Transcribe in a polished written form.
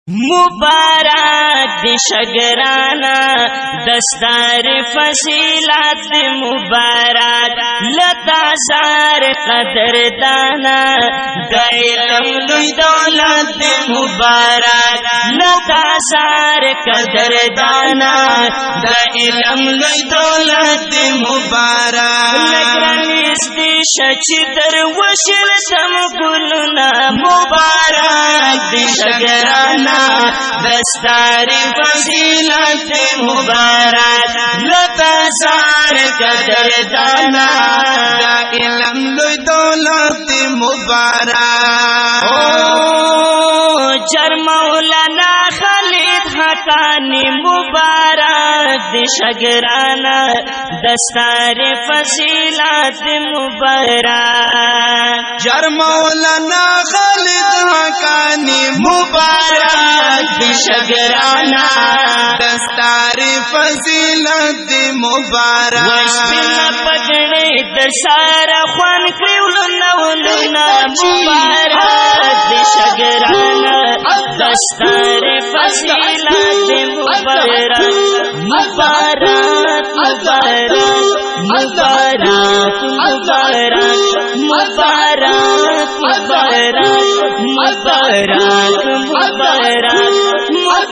मुबारक शगराना दस्तार फसीलात मुबारक लता सार कदरदाना गैलम लुई दौलत मुबारक लता सार कदरदाना गैलम लुई दौलत मुबारक शचितर वशिल सम गुलना मुबारक शगराना दस्तार फसीलत मुबारक लता सार कदरदाना इल्म लुई दौलत मुबारक जर मौलाना खालिद हकानी मुबारक शगराना दस्तार फसीलत मुबारक जर मौलाना खालिद हकानी मुबारक शगराना दस्तार फसीलत मुबारक वस्पिना पगड़े दसारा ख्वान क्रिवलना वलना मुबारक शगराना दस्तार फसीलत मुबारक मुबारक मुबारक मुबारक मुबारक मुबारक मुबारक मुबारक मुबारक